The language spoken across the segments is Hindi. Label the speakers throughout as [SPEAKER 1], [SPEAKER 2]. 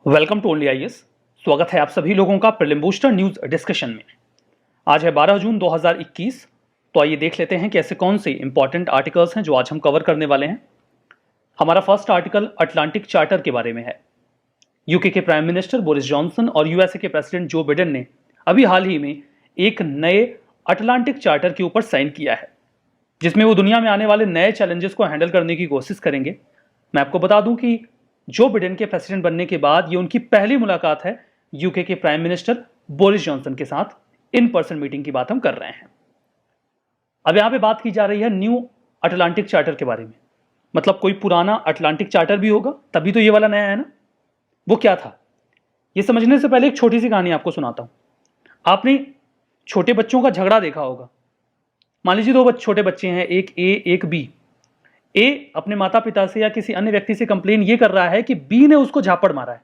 [SPEAKER 1] Welcome to only IAS. स्वागत है आप सभी लोगों का प्रीलिम बूस्टर न्यूज डिस्कशन में। आज है 12 जून 2021। तो आइए देख लेते हैं कि ऐसे कौन से इंपॉर्टेंट आर्टिकल्स हैं जो आज हम कवर करने वाले हैं। हमारा फर्स्ट आर्टिकल अटलांटिक चार्टर के बारे में है। यूके के प्राइम मिनिस्टर बोरिस जॉनसन और यूएसए के प्रेसिडेंट जो बिडेन ने अभी हाल ही में एक नए अटलांटिक चार्टर के ऊपर साइन किया है, जिसमें वो दुनिया में आने वाले नए चैलेंजेस को हैंडल करने की कोशिश करेंगे। मैं आपको बता दूं कि जो बिडेन के प्रेसिडेंट बनने के बाद ये उनकी पहली मुलाकात है यूके के प्राइम मिनिस्टर बोरिस जॉनसन के साथ। इन पर्सन मीटिंग की बात हम कर रहे हैं। अब यहां पे बात की जा रही है न्यू अटलांटिक चार्टर के बारे में। मतलब कोई पुराना अटलांटिक चार्टर भी होगा, तभी तो ये वाला नया है ना। वो क्या था, ये समझने से पहले एक छोटी सी कहानी आपको सुनाता हूं। आपने छोटे बच्चों का झगड़ा देखा होगा। मान लीजिए दो छोटे बच्चे हैं, एक ए एक बी। ए अपने माता पिता से या किसी अन्य व्यक्ति से कंप्लेन ये कर रहा है कि बी ने उसको झापड़ मारा है,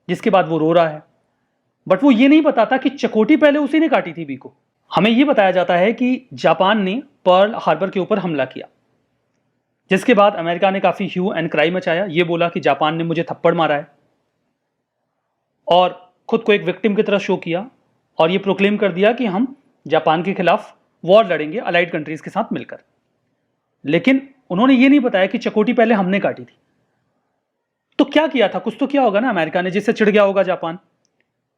[SPEAKER 1] जिसके बाद वो रो रहा है। बट वो ये नहीं बताता कि चकोटी पहले उसी ने काटी थी बी को। हमें ये बताया जाता है कि जापान ने पर्ल हार्बर के ऊपर हमला किया, जिसके बाद अमेरिका ने काफी ह्यू एंड क्राई मचाया। ये बोला कि जापान ने मुझे थप्पड़ मारा है, और खुद को एक विक्टिम की तरह शो किया, और ये प्रोक्लेम कर दिया कि हम जापान के खिलाफ वॉर लड़ेंगे अलाइड कंट्रीज के साथ मिलकर। लेकिन उन्होंने ये नहीं बताया कि चकोटी पहले हमने काटी थी। तो क्या किया था, कुछ तो किया होगा ना अमेरिका ने, जिससे चिढ़ गया होगा जापान।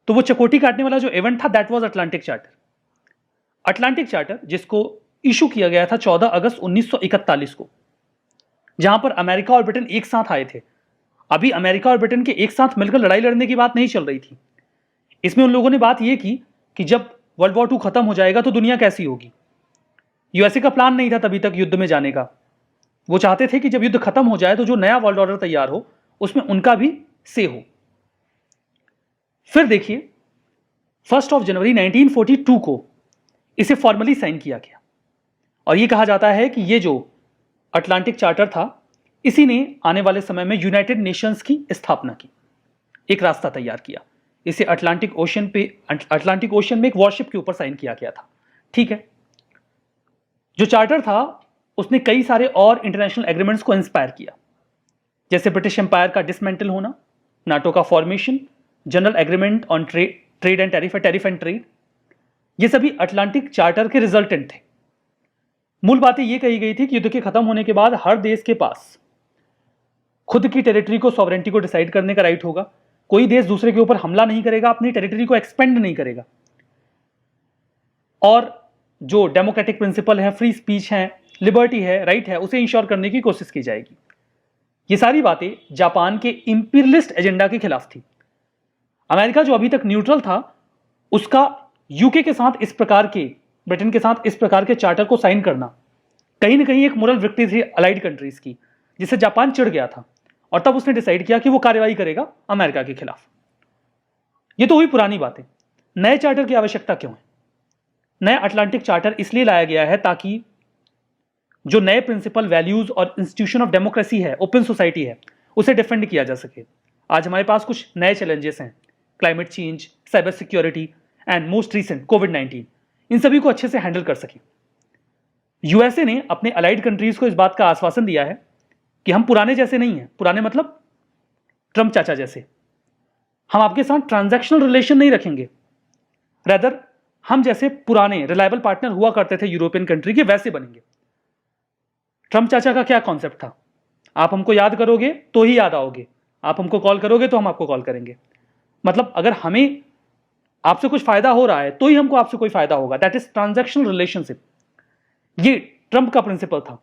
[SPEAKER 1] तो वो चकोटी काटने वाला जो इवेंट था, that was Atlantic charter. Atlantic charter जिसको इशू किया गया था 14 अगस्त 1941 को, जहां पर अमेरिका और ब्रिटेन एक साथ आए थे। अभी अमेरिका और ब्रिटेन के एक साथ मिलकर लड़ाई लड़ने की बात नहीं चल रही थी। इसमें उन लोगों ने बात यह की कि जब वर्ल्ड वॉर 2 खत्म हो जाएगा तो दुनिया कैसी होगी। यूएसए का प्लान नहीं था तभी तक युद्ध में जाने का। वो चाहते थे कि जब युद्ध खत्म हो जाए तो जो नया वर्ल्ड ऑर्डर तैयार हो उसमें उनका भी से हो। फिर देखिए 1 जनवरी 1942 को इसे फॉर्मली साइन किया गया, और यह कहा जाता है कि ये जो अटलांटिक चार्टर था, इसी ने आने वाले समय में यूनाइटेड नेशंस की स्थापना की, एक रास्ता तैयार किया। इसे अटलांटिक ओशन में एक वॉरशिप के ऊपर साइन किया गया था। ठीक है, जो चार्टर था उसने कई सारे और इंटरनेशनल एग्रीमेंट्स को इंस्पायर किया, जैसे ब्रिटिश एम्पायर का डिसमेंटल होना, नाटो का formation, general agreement on trade and tariff and trade. ये सभी अटलांटिक चार्टर के रिजल्टेंट थे। मूल बातें ये कही गई थी कि युद्ध के खत्म होने के बाद हर देश के पास खुद की टेरिटरी को, सॉवरेंटी को डिसाइड करने का राइट होगा। कोई देश दूसरे के ऊपर हमला नहीं करेगा, अपनी टेरिटरी को एक्सपेंड नहीं करेगा, और जो डेमोक्रेटिक प्रिंसिपल है, फ्री स्पीच है, लिबर्टी है, राइट है, उसे इंश्योर करने की कोशिश की जाएगी। ये सारी बातें जापान के इंपीरियलिस्ट एजेंडा के खिलाफ थी। अमेरिका जो अभी तक न्यूट्रल था, उसका यूके के साथ इस प्रकार के, ब्रिटेन के साथ इस प्रकार के चार्टर को साइन करना कहीं ना कहीं एक मोरल विक्ट्री थी अलाइड कंट्रीज की, जिससे जापान चिढ़ गया था, और तब उसने डिसाइड किया कि वो कार्रवाई करेगा अमेरिका के खिलाफ। ये तो हुई पुरानी बातें। नए चार्टर की आवश्यकता क्यों है? नया अटलांटिक चार्टर इसलिए लाया गया है ताकि जो नए प्रिंसिपल, वैल्यूज और इंस्टीट्यूशन ऑफ डेमोक्रेसी है, ओपन सोसाइटी है, उसे डिफेंड किया जा सके। आज हमारे पास कुछ नए चैलेंजेस हैं, climate change, cyber security and most recent कोविड-19। इन सभी को अच्छे से हैंडल कर सके। यूएसए ने अपने अलाइड कंट्रीज को इस बात का आश्वासन दिया है कि हम पुराने जैसे नहीं हैं। पुराने मतलब ट्रंप चाचा जैसे। हम आपके साथ ट्रांजैक्शनल रिलेशन नहीं रखेंगे, रेदर हम जैसे पुराने रिलायबल पार्टनर हुआ करते थे यूरोपियन कंट्री के, वैसे बनेंगे। ट्रंप चाचा का क्या कॉन्सेप्ट था? आप हमको याद करोगे तो ही याद आओगे, आप हमको कॉल करोगे तो हम आपको कॉल करेंगे। मतलब अगर हमें आपसे कुछ फायदा हो रहा है तो ही हमको आपसे कोई फायदा होगा। That is transactional relationship. ये ट्रंप का प्रिंसिपल था।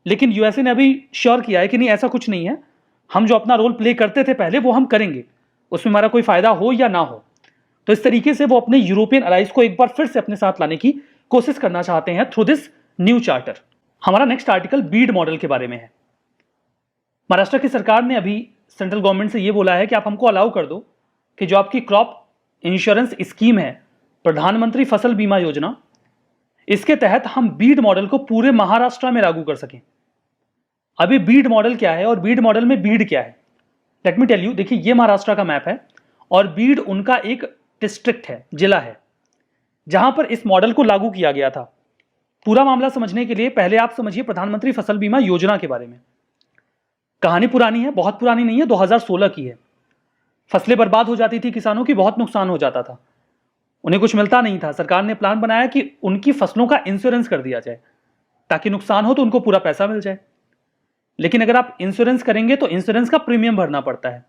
[SPEAKER 1] लेकिन यूएसए ने अभी श्योर किया है कि नहीं, ऐसा कुछ नहीं है। हम जो अपना रोल प्ले करते थे पहले, वो हम करेंगे, उसमें हमारा कोई फायदा हो या ना हो। तो इस तरीके से वो अपने यूरोपियन अलाइज को एक बार फिर से अपने साथ लाने की कोशिश करना चाहते हैं थ्रू दिस न्यू चार्टर। हमारा नेक्स्ट आर्टिकल बीड मॉडल के बारे में है। महाराष्ट्र की सरकार ने अभी सेंट्रल गवर्नमेंट से यह बोला है कि आप हमको अलाउ कर दो कि जो आपकी क्रॉप इंश्योरेंस स्कीम है, प्रधानमंत्री फसल बीमा योजना, इसके तहत हम बीड मॉडल को पूरे महाराष्ट्र में लागू कर सकें। अभी बीड मॉडल क्या है और बीड मॉडल में बीड क्या है, लेट मी टेल यू। देखिए, ये महाराष्ट्र का मैप है और बीड उनका एक डिस्ट्रिक्ट है, जिला है, जहां पर इस मॉडल को लागू किया गया था। पूरा मामला समझने के लिए पहले आप समझिए प्रधानमंत्री फसल बीमा योजना के बारे में। कहानी पुरानी है, बहुत पुरानी नहीं है, 2016 की है। फसलें बर्बाद हो जाती थी किसानों की, बहुत नुकसान हो जाता था, उन्हें कुछ मिलता नहीं था। सरकार ने प्लान बनाया कि उनकी फसलों का इंश्योरेंस कर दिया जाए ताकि नुकसान हो तो उनको पूरा पैसा मिल जाए। लेकिन अगर आप इंश्योरेंस करेंगे तो इंश्योरेंस का प्रीमियम भरना पड़ता है।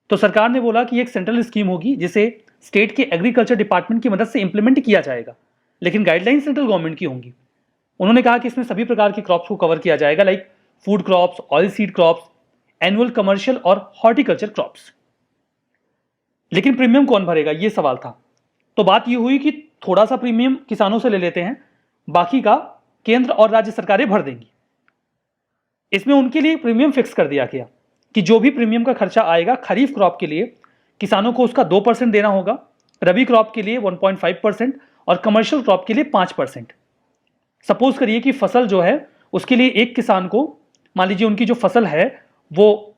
[SPEAKER 1] तो सरकार ने बोला कि एक सेंट्रल स्कीम होगी जिसे स्टेट के एग्रीकल्चर डिपार्टमेंट की मदद से इंप्लीमेंट किया जाएगा, लेकिन गाइडलाइन सेंट्रल गवर्नमेंट की होंगी। उन्होंने कहा कि इसमें सभी प्रकार की क्रॉप्स को कवर किया जाएगा, like food crops, oil seed crops, annual commercial और हॉर्टिकल्चर क्रॉप्स। लेकिन प्रीमियम कौन भरेगा, यह सवाल था। तो बात यह हुई कि थोड़ा सा प्रीमियम किसानों से ले लेते हैं, बाकी का केंद्र और राज्य सरकारें भर देंगी। इसमें उनके लिए प्रीमियम फिक्स कर दिया गया कि जो भी प्रीमियम का खर्चा आएगा खरीफ क्रॉप के लिए किसानों को उसका 2% देना होगा, रबी क्रॉप के लिए 1.5% और कमर्शियल क्रॉप के लिए 5%। सपोज करिए कि फसल जो है उसके लिए एक किसान को, मान लीजिए उनकी जो फसल है वो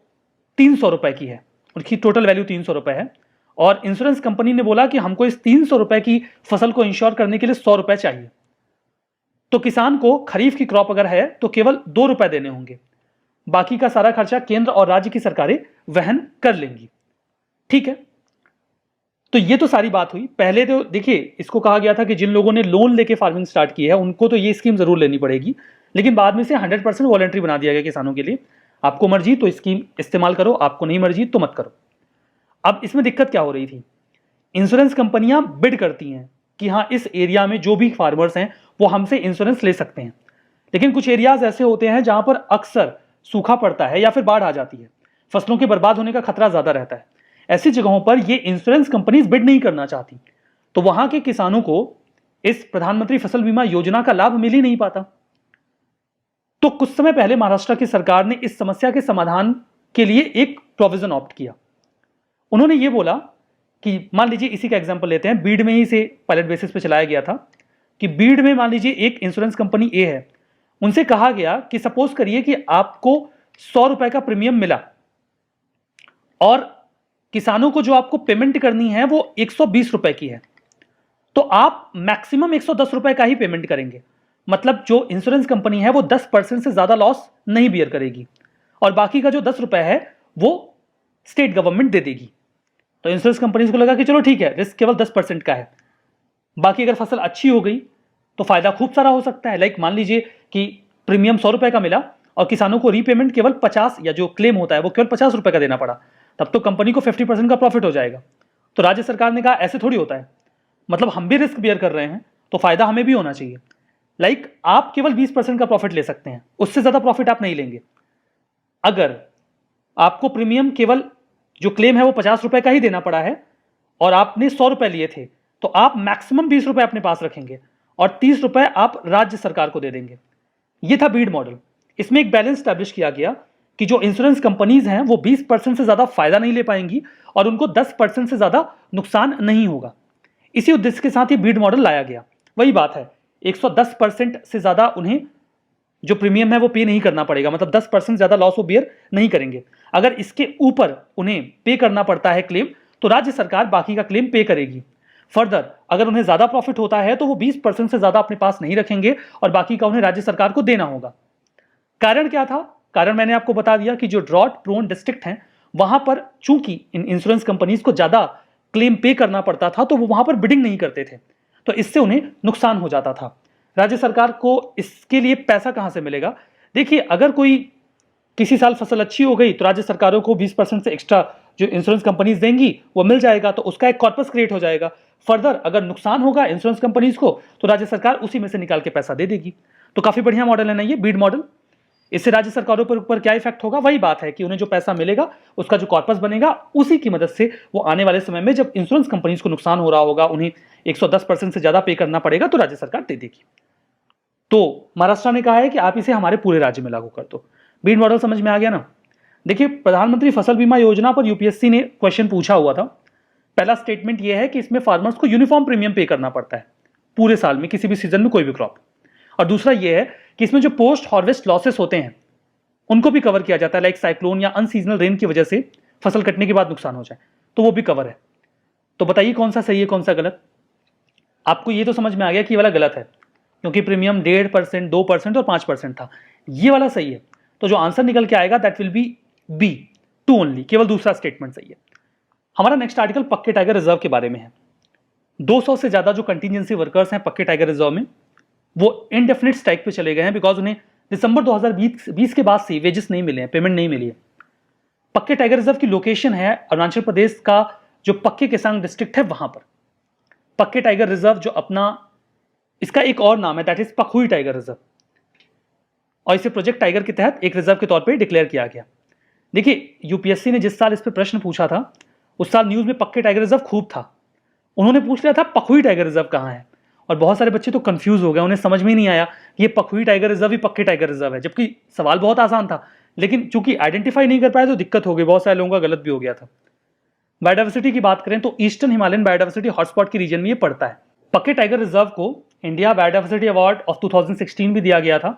[SPEAKER 1] 300 रुपए की है, उनकी टोटल वैल्यू 300 रुपए है, और इंश्योरेंस कंपनी ने बोला कि हमको इस 300 रुपए की फसल को इंश्योर करने के लिए 100 रुपए चाहिए। तो किसान को खरीफ की क्रॉप अगर है तो केवल 2 रुपए देने होंगे, बाकी का सारा खर्चा केंद्र और राज्य की सरकारें वहन कर लेंगी। ठीक है, तो ये तो सारी बात हुई। पहले तो देखिए, इसको कहा गया था कि जिन लोगों ने लोन लेके फार्मिंग स्टार्ट की है उनको तो ये स्कीम जरूर लेनी पड़ेगी, लेकिन बाद में से 100% वॉलंटरी बना दिया गया किसानों के लिए। आपको मर्जी तो स्कीम इस्तेमाल करो, आपको नहीं मर्जी तो मत करो। अब इसमें दिक्कत क्या हो रही थी, इंश्योरेंस कंपनियां बिड करती हैं कि हाँ इस एरिया में जो भी फार्मर्स हैं वो हमसे इंश्योरेंस ले सकते हैं, लेकिन कुछ एरियाज ऐसे होते हैं जहां पर अक्सर सूखा पड़ता है या फिर बाढ़ आ जाती है, फसलों के बर्बाद होने का खतरा ज्यादा रहता है। ऐसी जगहों पर ये इंश्योरेंस कंपनीज बिड नहीं करना चाहती, तो वहां के किसानों को इस प्रधानमंत्री फसल बीमा योजना का लाभ मिल ही नहीं पाता। तो कुछ समय पहले महाराष्ट्र की सरकार ने इस समस्या के समाधान के लिए एक प्रोविजन ऑप्ट किया। उन्होंने ये बोला कि मान लीजिए इसी का एग्जांपल लेते हैं, बीड में ही से पायलट बेसिस पे चलाया गया था कि बीड में मान लीजिए एक इंश्योरेंस कंपनी ए है, उनसे कहा गया कि सपोज करिए कि आपको 100 रुपए का प्रीमियम मिला और किसानों को जो आपको पेमेंट करनी है वो 120 रुपए की है, तो आप मैक्सिमम 110 रुपए का ही पेमेंट करेंगे। मतलब जो इंश्योरेंस कंपनी है वो 10% से ज्यादा लॉस नहीं बियर करेगी, और बाकी का जो 10 रुपए है वो स्टेट गवर्नमेंट दे देगी। तो इंश्योरेंस कंपनीज को लगा कि चलो ठीक है, रिस्क केवल 10% का है, बाकी अगर फसल अच्छी हो गई तो फायदा खूब सारा हो सकता है। लाइक मान लीजिए कि प्रीमियम 100 रुपए का मिला और किसानों को रीपेमेंट केवल 50, या जो क्लेम होता है वो केवल 50 रुपए का देना पड़ा, तब तो कंपनी को 50% का प्रॉफिट हो जाएगा। तो राज्य सरकार ने कहा ऐसे थोड़ी होता है, मतलब हम भी रिस्क बियर कर रहे हैं तो फायदा हमें भी होना चाहिए। लाइक आप केवल 20% का प्रॉफिट ले सकते हैं, उससे ज्यादा प्रॉफिट आप नहीं लेंगे। अगर आपको प्रीमियम केवल जो क्लेम है वो 50 रुपए का ही देना पड़ा है और आपने 100 रुपए लिए थे, तो आप मैक्सिमम 20 रुपए अपने पास रखेंगे और 30 रुपए आप राज्य सरकार को दे देंगे। यह था बीड मॉडल। इसमें एक बैलेंस स्टैब्लिश किया गया कि जो इंश्योरेंस कंपनीज हैं वो 20% से ज्यादा फायदा नहीं ले पाएंगी और उनको 10% से ज्यादा नुकसान नहीं होगा। इसी उद्देश्य के साथ ये बीड मॉडल लाया गया। वही बात है, 110% से ज्यादा उन्हें जो प्रीमियम है वो पे नहीं करना पड़ेगा, मतलब 10% ज्यादा लॉस वो बियर नहीं करेंगे। अगर इसके ऊपर उन्हें पे करना पड़ता है क्लेम, तो राज्य सरकार बाकी का क्लेम पे करेगी। फर्दर अगर उन्हें ज्यादा प्रॉफिट होता है तो वो 20% से ज्यादा अपने पास नहीं रखेंगे और बाकी का उन्हें राज्य सरकार को देना होगा। कारण क्या था? कारण मैंने आपको बता दिया कि जो ड्रॉट प्रोन डिस्ट्रिक्ट हैं वहां पर चूंकि इन इंश्योरेंस कंपनीज को ज्यादा क्लेम पे करना पड़ता था, तो वो वहां पर बिडिंग नहीं करते थे, तो इससे उन्हें नुकसान हो जाता था। राज्य सरकार को इसके लिए पैसा कहां से मिलेगा? देखिए, अगर कोई किसी साल फसल अच्छी हो गई तो राज्य सरकारों को 20% से एक्स्ट्रा जो इंश्योरेंस कंपनीज देंगी वो मिल जाएगा, तो उसका एक कॉर्पस क्रिएट हो जाएगा। फर्दर अगर नुकसान होगा इंश्योरेंस कंपनीज को तो राज्य सरकार उसी में से निकाल के पैसा दे देगी। तो काफी बढ़िया मॉडल है ना ये बीड मॉडल। इससे राज्य सरकारों पर ऊपर क्या इफेक्ट होगा? वही बात है कि उन्हें जो पैसा मिलेगा उसका जो कॉर्पस बनेगा उसी की मदद से वो आने वाले समय में जब इंश्योरेंस कंपनीज को नुकसान हो रहा होगा, उन्हें 110% से ज्यादा पे करना पड़ेगा, तो राज्य सरकार दे देगी। तो महाराष्ट्र ने कहा है कि आप इसे हमारे पूरे राज्य में लागू कर दो। बीड मॉडल समझ में आ गया ना? देखिए, प्रधानमंत्री फसल बीमा योजना पर यूपीएससी ने क्वेश्चन पूछा हुआ था। पहला स्टेटमेंट यह है कि इसमें फार्मर्स को यूनिफॉर्म प्रीमियम पे करना पड़ता है पूरे साल में, किसी भी सीजन में कोई भी क्रॉप। और दूसरा यह है कि इसमें जो पोस्ट हार्वेस्ट लॉसेस होते हैं उनको भी कवर किया जाता है, लाइक साइक्लोन या अनसीजनल रेन की वजह से फसल कटने के बाद नुकसान हो जाए तो वो भी कवर है। तो बताइए कौन सा सही है, कौन सा गलत? आपको ये तो समझ में आ गया कि ये वाला गलत है, क्योंकि प्रीमियम 1.5%, 2% और 5% था। ये वाला सही है। तो जो आंसर निकल के आएगा that will be B, 2 only, केवल दूसरा स्टेटमेंट सही है। हमारा next article Pakke tiger reserve के बारे में है। 200 से ज्यादा जो कंटीजेंसी वर्कर्स हैं पक्के टाइगर रिजर्व में, वो इनडेफिनिट स्ट्राइक पे चले गए हैं बिकॉज उन्हें दिसंबर 2020 के बाद से वेजेस नहीं मिले हैं, पेमेंट नहीं मिली है। पक्के टाइगर रिजर्व की लोकेशन है अरुणाचल प्रदेश का जो पक्के केसांग डिस्ट्रिक्ट है वहां पर। पक्के टाइगर रिजर्व जो अपना, इसका एक और नाम है that is Pakhui tiger reserve, और इसे प्रोजेक्ट टाइगर के तहत एक रिजर्व के तौर पर डिक्लेयर किया गया। देखिए, यूपीएससी ने जिस साल इस पर प्रश्न पूछा था उस साल न्यूज में पक्के टाइगर रिजर्व खूब था। उन्होंने पूछ लिया था पखुई टाइगर रिजर्व कहाँ है, और बहुत सारे बच्चे तो कंफ्यूज हो गए, उन्हें समझ में ही नहीं आया ये पखुई टाइगर रिजर्व ही पक्के टाइगर रिजर्व है, जबकि सवाल बहुत आसान था, लेकिन चूंकि आइडेंटिफाई नहीं कर पाए तो दिक्कत हो गई, बहुत सारे लोगों का गलत भी हो गया था। बायोडाइवर्सिटी की बात करें तो ईस्टर्न हिमालयन बायोडाइवर्सिटी हॉटस्पॉट की रीजन में ये पड़ता है। पक्के टाइगर रिजर्व को इंडिया बायोडाइवर्सिटी अवार्ड ऑफ 2016 भी दिया गया था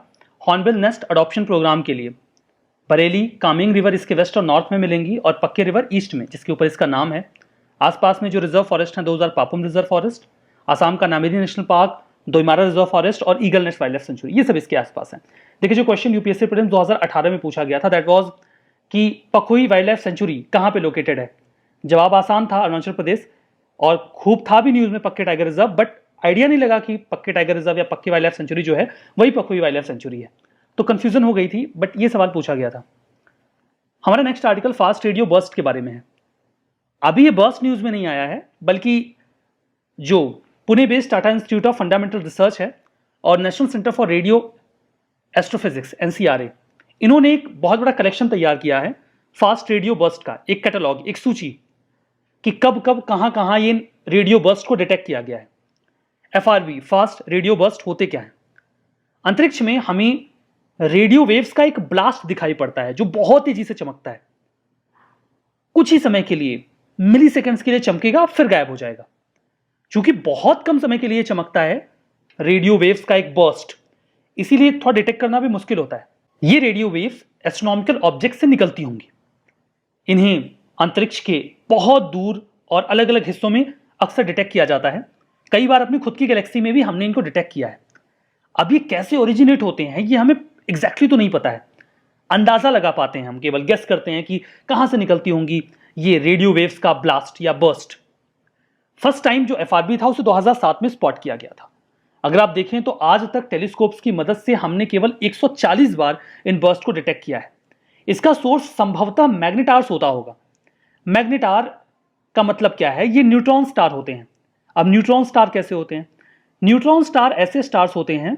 [SPEAKER 1] हॉर्नबिल नेस्ट अडॉप्शन प्रोग्राम के लिए। बरेली, कामेंग रिवर इसके वेस्ट और नॉर्थ में मिलेंगी और पक्के रिवर ईस्ट में, जिसके ऊपर इसका नाम है। आसपास में जो रिजर्व फॉरेस्ट हैं 2000 पापुम रिजर्व फॉरेस्ट, असम का Nameri national park, Doimara reserve forest और eagle nest wildlife sanctuary, ये सब इसके आसपास हैं। देखिए, जो क्वेश्चन यूपीएससी प्रीलिम्स 2018 में पूछा गया था दैट वाज कि पखुई वाइल्ड लाइफ सेंचुरी कहाँ पे लोकेटेड है। जवाब आसान था, अरुणाचल प्रदेश, और खूब था भी न्यूज में पक्के टाइगर रिजर्व, बट आइडिया नहीं लगा कि पक्के टाइगर रिजर्व या पक्की वाइल्ड लाइफ सेंचुरी जो है वही पखुई वाइल्ड लाइफ सेंचुरी है, तो कंफ्यूजन हो गई थी, बट ये सवाल पूछा गया था। हमारा next article fast radio burst के बारे में है। अभी ये बर्स्ट न्यूज में नहीं आया है, बल्कि जो Pune based Tata institute of fundamental research है और national centre for radio astrophysics NCRA, इन्होंने एक बहुत बड़ा कलेक्शन तैयार किया है फास्ट रेडियो बर्स्ट का, एक कैटलॉग, एक सूची कि कब कब कहां कहां ये रेडियो बर्स्ट को डिटेक्ट किया गया है। एफआरबी, फास्ट रेडियो बर्स्ट होते क्या है? अंतरिक्ष में हमें रेडियो वेव्स का एक ब्लास्ट दिखाई पड़ता है जो बहुत तेजी से चमकता है, कुछ ही समय के लिए, मिली सेकेंड्स के लिए चमकेगा फिर गायब हो जाएगा। चूंकि बहुत कम समय के लिए चमकता है रेडियो वेव्स का एक बर्स्ट, इसीलिए थोड़ा डिटेक्ट करना भी मुश्किल होता है। ये रेडियो वेव्स एस्ट्रोनॉमिकल ऑब्जेक्ट से निकलती होंगी। इन्हें अंतरिक्ष के बहुत दूर और अलग अलग हिस्सों में अक्सर डिटेक्ट किया जाता है। कई बार अपनी खुद की गैलेक्सी में भी हमने इनको डिटेक्ट किया है। अब ये कैसे ओरिजिनेट होते हैं ये हमें एग्जैक्टली तो नहीं पता है, अंदाजा लगा पाते हैं, हम केवल गेस करते हैं कि कहां से निकलती होंगी ये रेडियो वेव्स का ब्लास्ट या बर्स्ट। फर्स्ट टाइम जो एफआरबी था उसे 2007 में स्पॉट किया गया था। अगर आप देखें तो आज तक टेलीस्कोप्स की मदद से हमने केवल 140 बार इन बर्स्ट को डिटेक्ट किया है। इसका सोर्स संभवतः मैग्नेटार्स होता होगा। मैग्नेटार का मतलब क्या है? ये न्यूट्रॉन स्टार होते हैं। अब न्यूट्रॉन स्टार कैसे होते हैं? न्यूट्रॉन स्टार ऐसे स्टार्स होते हैं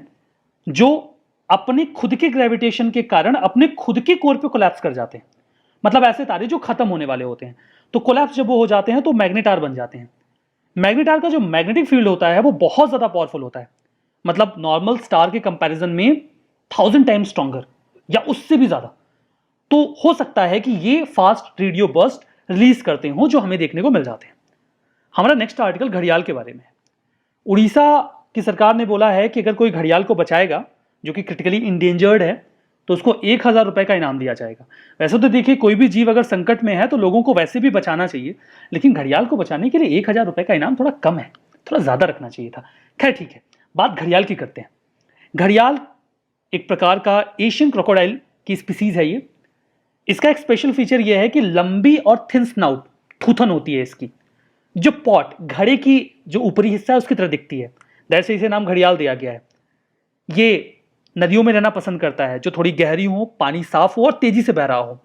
[SPEAKER 1] जो अपने खुद के ग्रेविटेशन के कारण अपने खुद के कोर पे कोलैप्स कर जाते हैं। मतलब ऐसे तारे जो खत्म होने वाले होते हैं, तो कोलैप्स जब वो हो जाते हैं तो मैग्नेटार बन जाते हैं। मैग्नेटार का जो मैग्नेटिक फील्ड होता है वो बहुत ज्यादा पावरफुल होता है, मतलब नॉर्मल स्टार के कंपैरिजन में 1000 टाइम्स स्ट्रॉन्गर या उससे भी ज्यादा। तो हो सकता है कि ये फास्ट रेडियो बर्स्ट रिलीज करते हो जो हमें देखने को मिल जाते हैं। हमारा नेक्स्ट आर्टिकल घड़ियाल के बारे में है। उड़ीसा की सरकार ने बोला है कि अगर कोई घड़ियाल को बचाएगा जो कि क्रिटिकली इंडेंजर्ड है तो उसको 1000 रुपए का इनाम दिया जाएगा। वैसे तो देखिए, कोई भी जीव अगर संकट में है तो लोगों को वैसे भी बचाना चाहिए, लेकिन घड़ियाल को बचाने के लिए 1000 रुपए का इनाम थोड़ा कम है, थोड़ा ज्यादा रखना चाहिए था। खैर ठीक है, बात घड़ियाल की करते हैं। घड़ियाल एक प्रकार का एशियन क्रोकोडाइल की स्पीसीज है ये। इसका एक स्पेशल फीचर ये है कि लंबी और थिन स्नाउट, थूथन होती है इसकी, जो पॉट, घड़े की जो ऊपरी हिस्सा है उसकी तरह दिखती है, जैसे इसे नाम घड़ियाल दिया गया है। ये नदियों में रहना पसंद करता है जो थोड़ी गहरी हो, पानी साफ हो और तेजी से बह रहा हो,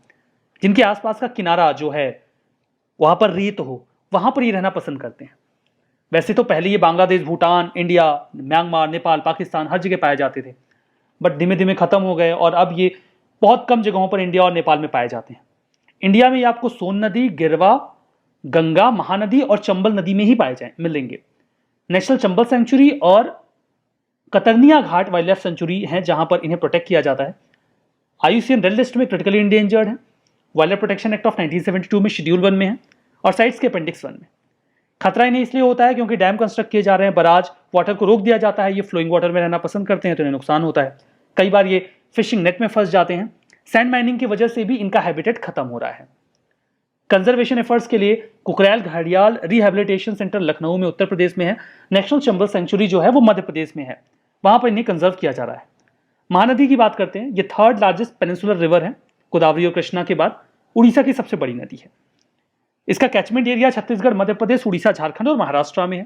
[SPEAKER 1] जिनके आसपास का किनारा जो है वहां पर रेत हो, वहां पर ये रहना पसंद करते हैं। वैसे तो पहले ये बांग्लादेश, भूटान, इंडिया, म्यांमार, नेपाल, पाकिस्तान हर जगह पाए जाते थे, बट धीमे धीमे खत्म हो गए और अब ये बहुत कम जगहों पर इंडिया और नेपाल में पाए जाते हैं। इंडिया में ये आपको सोन नदी, गिरवा, गंगा, महानदी और चंबल नदी में ही मिलेंगे। नेशनल चंबल सेंचुरी और कतरनिया घाट वाइल्ड लाइफ सेंचुरी हैं जहां पर इन्हें प्रोटेक्ट किया जाता है। आईयूसीएन रेड लिस्ट में क्रिटिकली इंडेंजर्ड है। Wild life protection act of 1972 में शेड्यूल 1 में है और साइट्स के अपेंडिक्स 1 में। खतरा इन्हें इसलिए होता है क्योंकि डैम कंस्ट्रक्ट किए जा रहे हैं, बराज, वाटर को रोक दिया जाता है, ये फ्लोइंग वाटर में रहना पसंद करते हैं तो इन्हें नुकसान होता है। कई बार ये फिशिंग नेट में फंस जाते हैं। सैंड माइनिंग की वजह से भी इनका हैबिटेट खत्म हो रहा है। कंजर्वेशन एफर्ट्स के लिए कुकरैल घड़ियाल रिहैबिलिटेशन सेंटर लखनऊ में उत्तर प्रदेश में है। नेशनल चंबल सेंचुरी जो है वो मध्य प्रदेश में है, वहां पर इन्हें कंजर्व किया जा रहा है। महानदी की बात करते हैं, ये 3rd लार्जेस्ट पेनिनसुलर रिवर है, गोदावरी और कृष्णा के बाद उड़ीसा की सबसे बड़ी नदी है। इसका कैचमेंट एरिया छत्तीसगढ़, मध्य प्रदेश, उड़ीसा, झारखंड और महाराष्ट्र में है।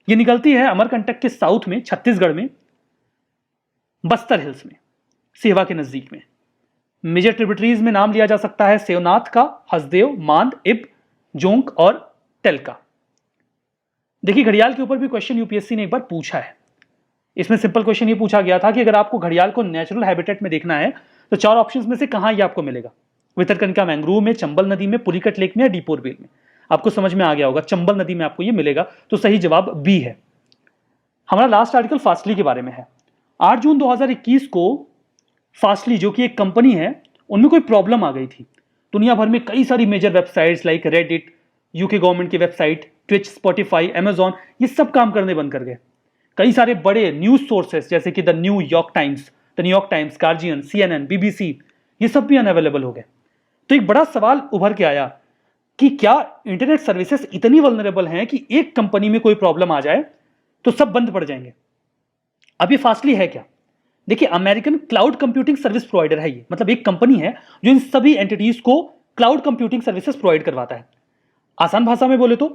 [SPEAKER 1] ये निकलती है अमरकंटक के साउथ में छत्तीसगढ़ में, बस्तर हिल्स में, सेवा के नजदीक में। मेजर ट्रिब्यूटरीज में नाम लिया जा सकता है सेवनाथ का, हसदेव, मांद, इब, जोंक और टेलका। देखिए घड़ियाल के ऊपर भी क्वेश्चन यूपीएससी ने एक बार पूछा है। इसमें सिंपल क्वेश्चन ये पूछा गया था कि अगर आपको घड़ियाल को नेचुरल हैबिटेट में देखना है तो 4 ऑप्शंस में से कहां ये आपको मिलेगा? भितरकनिका मैंग्रोव में, चंबल नदी में, पुलिकट लेक में या डीपोर बेल में? आपको समझ में आ गया होगा, चंबल नदी में आपको ये मिलेगा, तो सही जवाब बी है। हमारा लास्ट आर्टिकल फास्टली के बारे में है। 8 जून 2021 को फास्टली जो कि एक कंपनी है, उनमें कोई प्रॉब्लम आ गई थी। दुनिया भर में कई सारी major websites like Reddit, UK government की वेबसाइट, ट्विच, स्पॉटिफाई, अमेजॉन, ये सब काम करने बंद कर गए। कई सारे बड़े न्यूज सोर्सेस जैसे कि the New York times, guardian, CNN, BBC, ये सब भी अनअवेलेबल हो गए। तो एक बड़ा सवाल उभर के आया कि क्या इंटरनेट सर्विसेज इतनी वल्नरेबल हैं कि एक कंपनी में कोई प्रॉब्लम आ जाए तो सब बंद पड़ जाएंगे? अब ये फास्टली है क्या? देखिए American cloud computing service provider है ये, मतलब एक कंपनी है जो इन सभी एंटिटीज को क्लाउड कंप्यूटिंग सर्विसेज प्रोवाइड करवाता है। आसान भाषा में बोले तो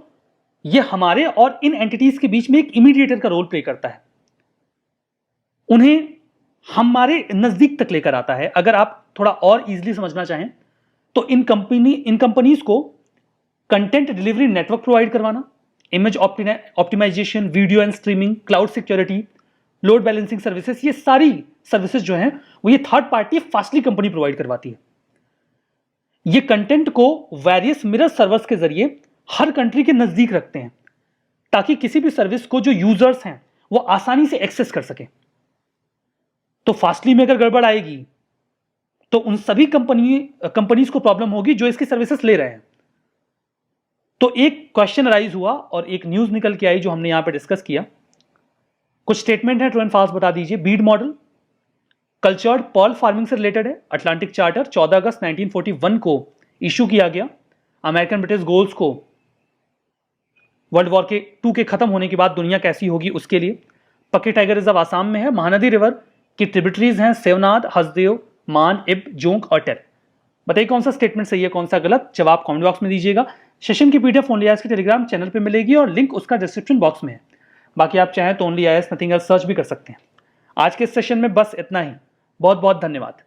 [SPEAKER 1] ये हमारे और इन एंटिटीज के बीच में एक इमीडिएटर का रोल प्ले करता है, उन्हें हमारे नजदीक तक लेकर आता है। अगर आप थोड़ा और इजीली समझना चाहें तो इन कंपनीज को कंटेंट डिलीवरी नेटवर्क प्रोवाइड करवाना, image optimisation, video and streaming, cloud security, load balancing services, ये सारी सर्विसेज जो हैं वो ये third party Fastly company provide करवाती है। ये कंटेंट को वेरियस मिरर सर्वर्स के जरिए हर कंट्री के नजदीक रखते हैं ताकि किसी भी सर्विस को जो यूजर्स हैं वो आसानी से एक्सेस कर सके। तो फास्टली में अगर गड़बड़ आएगी तो उन सभी कंपनीज को प्रॉब्लम होगी जो इसकी सर्विसेज ले रहे हैं। तो एक क्वेश्चन राइज हुआ और एक न्यूज निकल के आई जो हमने यहां पे डिस्कस किया। कुछ स्टेटमेंट है, ट्रू एंड फाल्स बता दीजिए। Bead model cultured pearl farming से रिलेटेड है। अटलांटिक चार्टर 14 अगस्त 1941 को इशू किया गया। अमेरिकन ब्रिटिश गोल्स को वर्ल्ड वॉर के 2 के खत्म होने के बाद दुनिया कैसी होगी उसके लिए। पके टाइगर रिजर्व आसाम में है। महानदी रिवर की ट्रिब्यूटरीज हैं सेवनाथ, हसदेव, मान, इब, जोंक और टेल। बताइए कौन सा स्टेटमेंट सही है, कौन सा गलत? जवाब कमेंट बॉक्स में दीजिएगा। सेशन की पीडीएफ ओनली आईएएस के टेलीग्राम चैनल पे मिलेगी और लिंक उसका डिस्क्रिप्शन बॉक्स में है। बाकी आप चाहें तो only IAS nothing else search भी कर सकते हैं। आज के सेशन में बस इतना ही। बहुत बहुत धन्यवाद।